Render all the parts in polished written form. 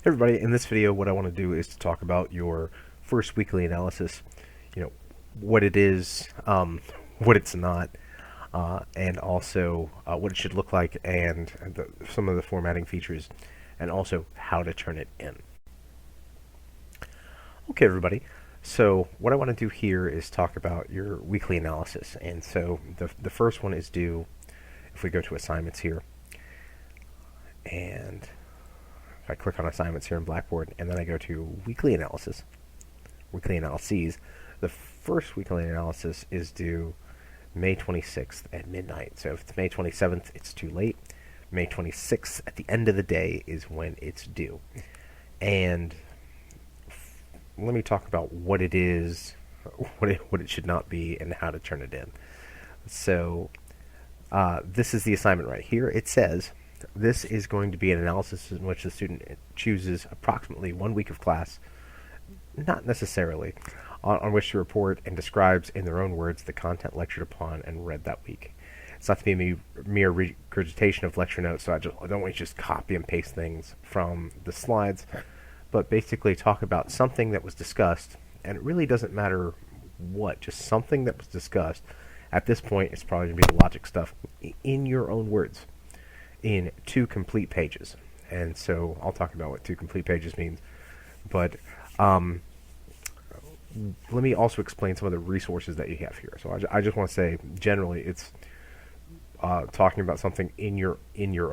Hey everybody, in this video what I want to do is to talk about your first weekly analysis, what it is, what it's not, and also what it should look like and some of the formatting features, and also how to turn it in. Okay everybody, so what I want to do here is talk about your weekly analysis, and so the first one is due if we go to assignments here, and I click on assignments here in Blackboard, and then I go to weekly analysis, weekly analyses. The first weekly analysis is due May 26th at midnight. So if it's May 27th, it's too late. May 26th at the end of the day is when it's due. And let me talk about what it is, what it should not be, and how to turn it in. So this is the assignment right here. It says this is going to be an analysis in which the student chooses approximately 1 week of class, not necessarily, on which to report and describes in their own words the content lectured upon and read that week. It's not to be a mere regurgitation of lecture notes, so I don't want you to just copy and paste things from the slides, but basically talk about something that was discussed, and it really doesn't matter what, just something that was discussed. At this point, it's probably going to be the logic stuff in your own words, in 2 complete pages. And so I'll talk about what 2 complete pages means. But let me also explain some of the resources that you have here. So I just want to say, generally, it's talking about something in your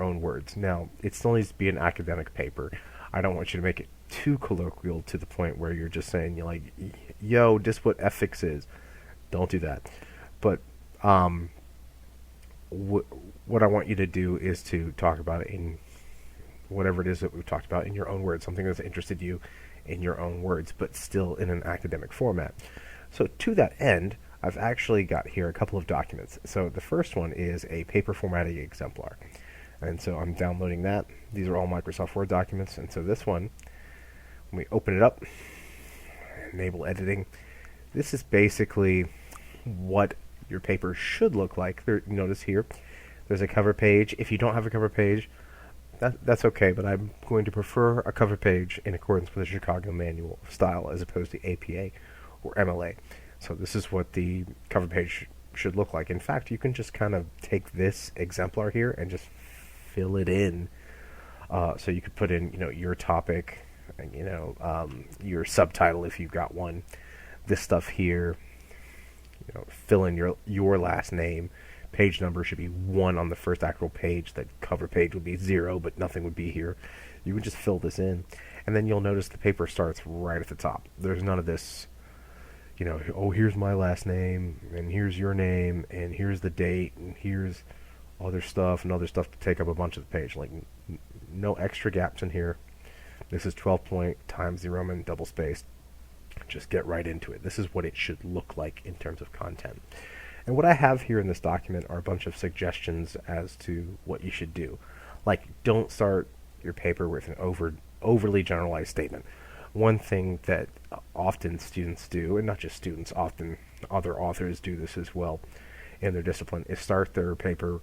own words. Now, it still needs to be an academic paper. I don't want you to make it too colloquial to the point where you're just saying, yo, this what ethics is. Don't do that. But what I want you to do is to talk about it in whatever it is that we've talked about in your own words, something that's interested you in your own words, but still in an academic format. So to that end, I've actually got here a couple of documents. So the first one is a paper formatting exemplar. And so I'm downloading that. These are all Microsoft Word documents. And so this one, when we open it up, enable editing, this is basically what your paper should look like. Notice here, there's a cover page. If you don't have a cover page, that's okay, but I'm going to prefer a cover page in accordance with the Chicago Manual of Style as opposed to APA or MLA. So this is what the cover page should look like. In fact, you can just kind of take this exemplar here and just fill it in. So you could put in, your topic, and, your subtitle if you've got one. This stuff here, fill in your last name. Page number should be 1 on the first actual page. The cover page would be 0, but nothing would be here. You would just fill this in, and then you'll notice the paper starts right at the top. There's none of this, oh, here's my last name, and here's your name, and here's the date, and here's other stuff, and other stuff to take up a bunch of the page. No extra gaps in here. This is 12 point times the Roman double spaced. Just get right into it. This is what it should look like in terms of content. And what I have here in this document are a bunch of suggestions as to what you should do. Like, don't start your paper with an overly generalized statement. One thing that often students do, and not just students, often other authors do this as well in their discipline, is start their paper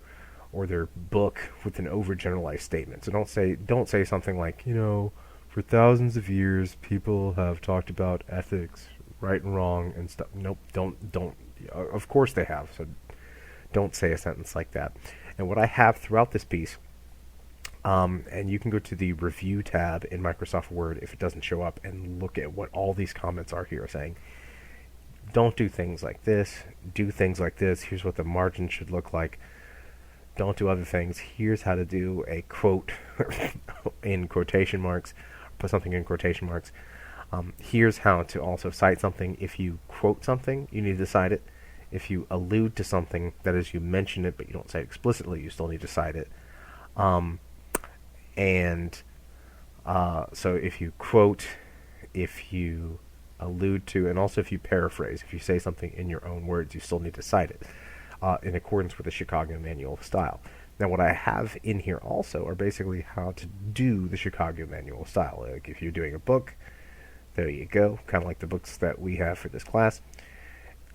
or their book with an overgeneralized statement. So don't say something like, for thousands of years people have talked about ethics, right and wrong and stuff. Nope, don't. Of course they have, so don't say a sentence like that. And what I have throughout this piece, and you can go to the review tab in Microsoft Word if it doesn't show up and look at what all these comments are here saying. Don't do things like this, do things like this, here's what the margin should look like. Don't do other things. Here's how to do a quote in quotation marks, put something in quotation marks. Here's how to also cite something. If you quote something, you need to cite it. If you allude to something, that is, you mention it but you don't say it explicitly, you still need to cite it. So if you quote, if you allude to, and also if you paraphrase, if you say something in your own words, you still need to cite it in accordance with the Chicago Manual of Style. Now, what I have in here also are basically how to do the Chicago Manual of Style. Like if you're doing a book, there you go, kind of like the books that we have for this class.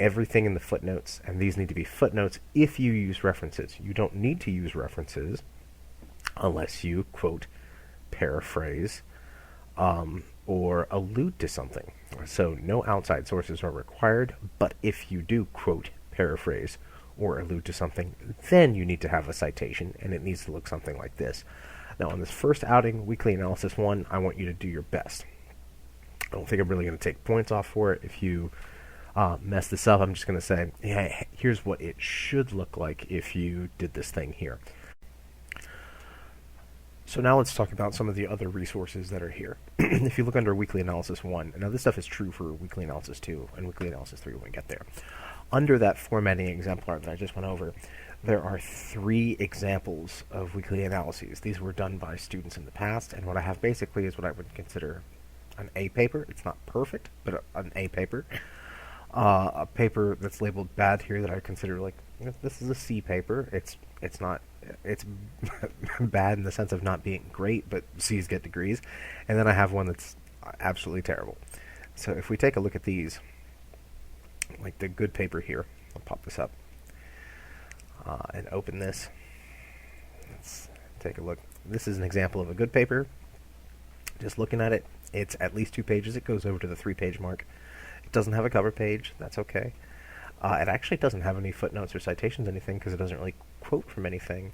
Everything in the footnotes, and these need to be footnotes if you use references. You don't need to use references unless you, quote, paraphrase, or allude to something. So no outside sources are required, but if you do quote, paraphrase, or allude to something, then you need to have a citation, and it needs to look something like this. Now, on this first outing, Weekly Analysis 1, I want you to do your best. I don't think I'm really going to take points off for it. If you mess this up, I'm just going to say, hey, here's what it should look like if you did this thing here. So now let's talk about some of the other resources that are here. If you look under Weekly Analysis 1, now this stuff is true for Weekly Analysis 2 and Weekly Analysis 3 when we get there. Under that formatting exemplar that I just went over, there are 3 examples of weekly analyses. These were done by students in the past, and what I have basically is what I would consider an A paper. It's not perfect, but an A paper. A paper that's labeled bad here that I consider like, this is a C paper. It's bad in the sense of not being great, but C's get degrees. And then I have one that's absolutely terrible. So if we take a look at these, like the good paper here, I'll pop this up and open this. Let's take a look. This is an example of a good paper. Just looking at it, it's at least 2 pages. It goes over to the 3-page mark. It doesn't have a cover page. That's okay. It actually doesn't have any footnotes or citations, anything, because it doesn't really quote from anything.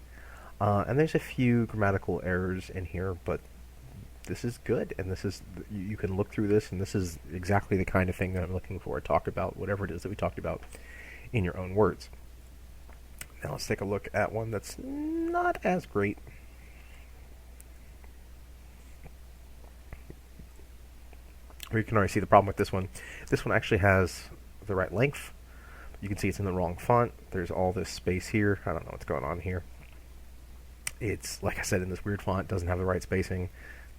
And there's a few grammatical errors in here, but this is good, and this is, you can look through this, and this is exactly the kind of thing that I'm looking for. Talk about whatever it is that we talked about in your own words. Now let's take a look at one that's not as great. Or you can already see the problem with this one. This one actually has the right length. You can see it's in the wrong font. There's all this space here. I don't know what's going on here. It's, like I said, in this weird font. Doesn't have the right spacing.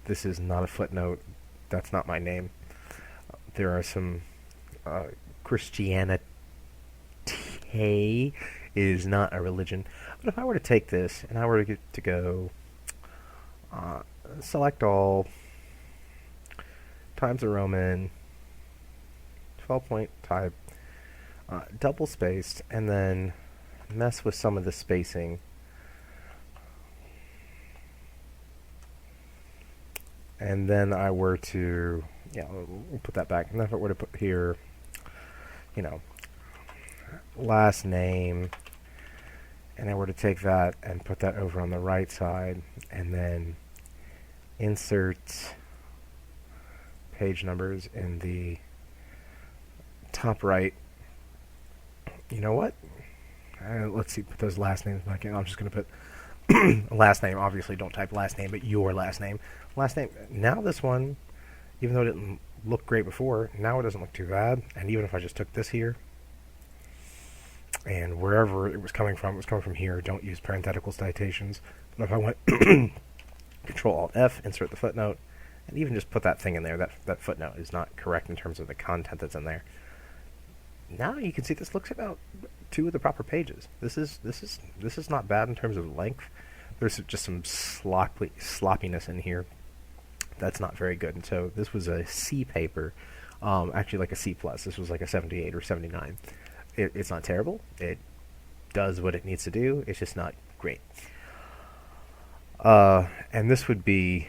This is not a footnote. That's not my name. There are some Christianity is not a religion. But if I were to take this and I were to go select all, Times a Roman, 12-point type, double spaced, and then mess with some of the spacing. And then I were to, we'll put that back. And if I were to put here, last name, and I were to take that and put that over on the right side, and then insert page numbers in the top right. You know what? Let's see, put those last names back in. I'm just going to put last name. Obviously, don't type last name, but your last name. Last name. Now this one, even though it didn't look great before, now it doesn't look too bad. And even if I just took this here, and wherever it was coming from here. Don't use parenthetical citations. But if I went Control-Alt-F, insert the footnote, and even just put that thing in there, that footnote is not correct in terms of the content that's in there. Now you can see this looks about 2 of the proper pages. This is not bad in terms of length. There's just some sloppiness in here. That's not very good. And so this was a C paper, actually like a C+. This was like a 78 or 79. It's not terrible. It does what it needs to do. It's just not great. And this would be,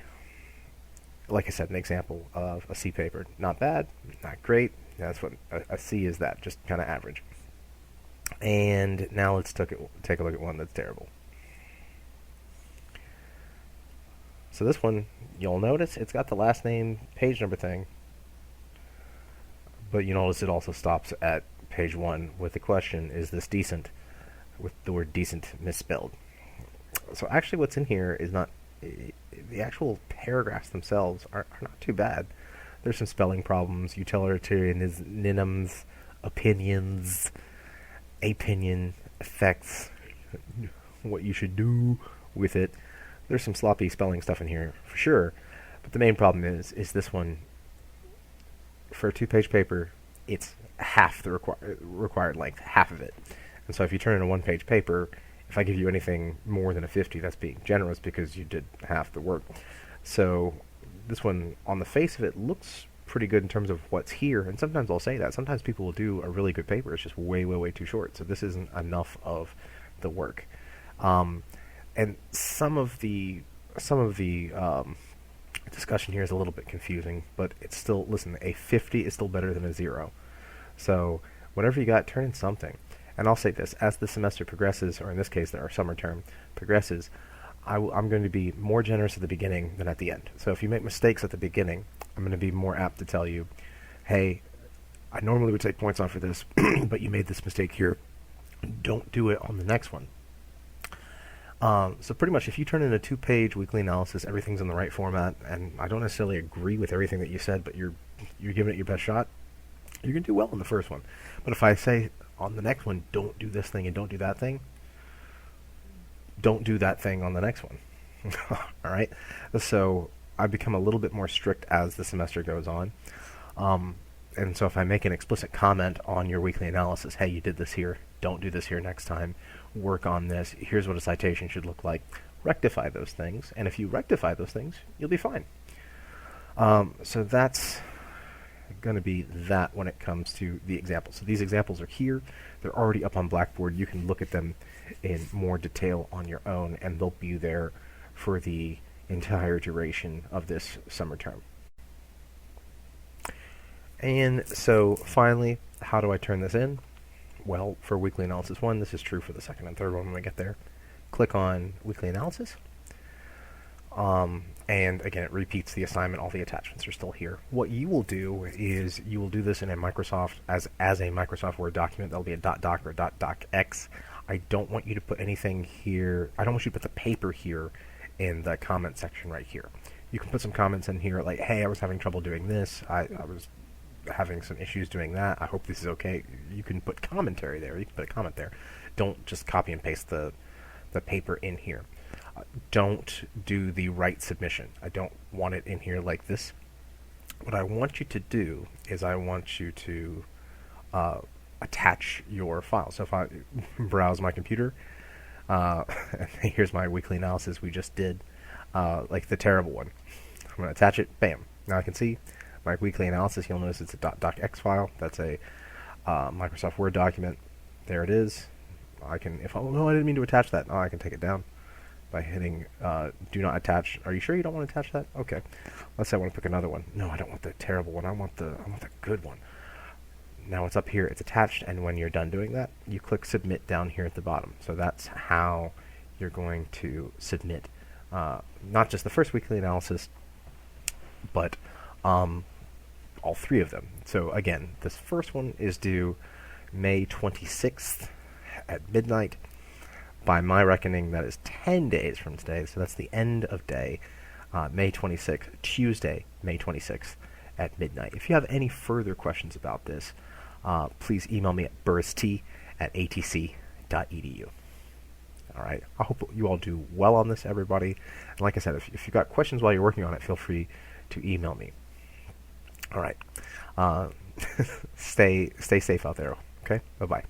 like I said, an example of a C paper. Not bad, not great. That's what a C is, that just kind of average. And now let's take a look at one that's terrible. So this one, you'll notice it's got the last name page number thing, but you notice it also stops at page 1 with the question, is this decent? With the word decent misspelled. So actually what's in here is not, the actual paragraphs themselves are not too bad. There's some spelling problems, utilitarianisms, opinions, opinion, effects, what you should do with it. There's some sloppy spelling stuff in here, for sure. But the main problem is this one, for a 2-page paper, it's half the required length, half of it. And so if you turn in a 1-page paper, if I give you anything more than a 50, that's being generous because you did half the work. So this one, on the face of it, looks pretty good in terms of what's here. And sometimes I'll say that. Sometimes people will do a really good paper. It's just way, way, way too short. So this isn't enough of the work. And some of the discussion here is a little bit confusing, but it's still, listen, a 50 is still better than a 0. So whatever you got, turn in something. And I'll say this, as the semester progresses, or in this case, our summer term progresses, I'm going to be more generous at the beginning than at the end. So if you make mistakes at the beginning, I'm going to be more apt to tell you, hey, I normally would take points off for this, but you made this mistake here. Don't do it on the next one. So pretty much if you turn in a 2-page weekly analysis, everything's in the right format, and I don't necessarily agree with everything that you said, but you're giving it your best shot, you're going to do well in the first one. But if I say on the next one, don't do this thing and don't do that thing, don't do that thing on the next one. All right? So I become a little bit more strict as the semester goes on. And so if I make an explicit comment on your weekly analysis, hey, you did this here, don't do this here next time, work on this, here's what a citation should look like, rectify those things, and if you rectify those things, you'll be fine. So that's going to be that when it comes to the examples. So these examples are here. They're already up on Blackboard. You can look at them in more detail on your own, and they'll be there for the entire duration of this summer term. And so finally, how do I turn this in? Well, for weekly analysis 1, this is true for the second and third one when we get there. Click on weekly analysis. And again, it repeats the assignment. All the attachments are still here. What you will do is you will do this in a Microsoft, as a Microsoft Word document. That'll be a .doc or .docx. I don't want you to put anything here. I don't want you to put the paper here in the comment section right here. You can put some comments in here like, hey, I was having trouble doing this. I was having some issues doing that. I hope this is okay. You can put commentary there. You can put a comment there. Don't just copy and paste the paper in here. Don't do the right submission. I don't want it in here like this. What I want you to do is I want you to attach your file. So if I browse my computer, here's my weekly analysis we just did, like the terrible one. I'm going to attach it. Bam. Now I can see my weekly analysis. You'll notice it's a .docx file. That's a Microsoft Word document. There it is. I can, I didn't mean to attach that. Oh, I can take it down by hitting do not attach. Are you sure you don't want to attach that? Okay. Let's say I want to pick another one. No, I don't want the terrible one. I want the good one. Now it's up here. It's attached, and when you're done doing that, you click submit down here at the bottom. So that's how you're going to submit not just the first weekly analysis, but all 3 of them. So again, this first one is due May 26th at midnight. By my reckoning, that is 10 days from today, so that's the end of day, May 26th, Tuesday, May 26th at midnight. If you have any further questions about this, please email me at burrist@atc.edu. All right, I hope you all do well on this, everybody. And like I said, if you've got questions while you're working on it, feel free to email me. All right, stay safe out there, okay? Bye-bye.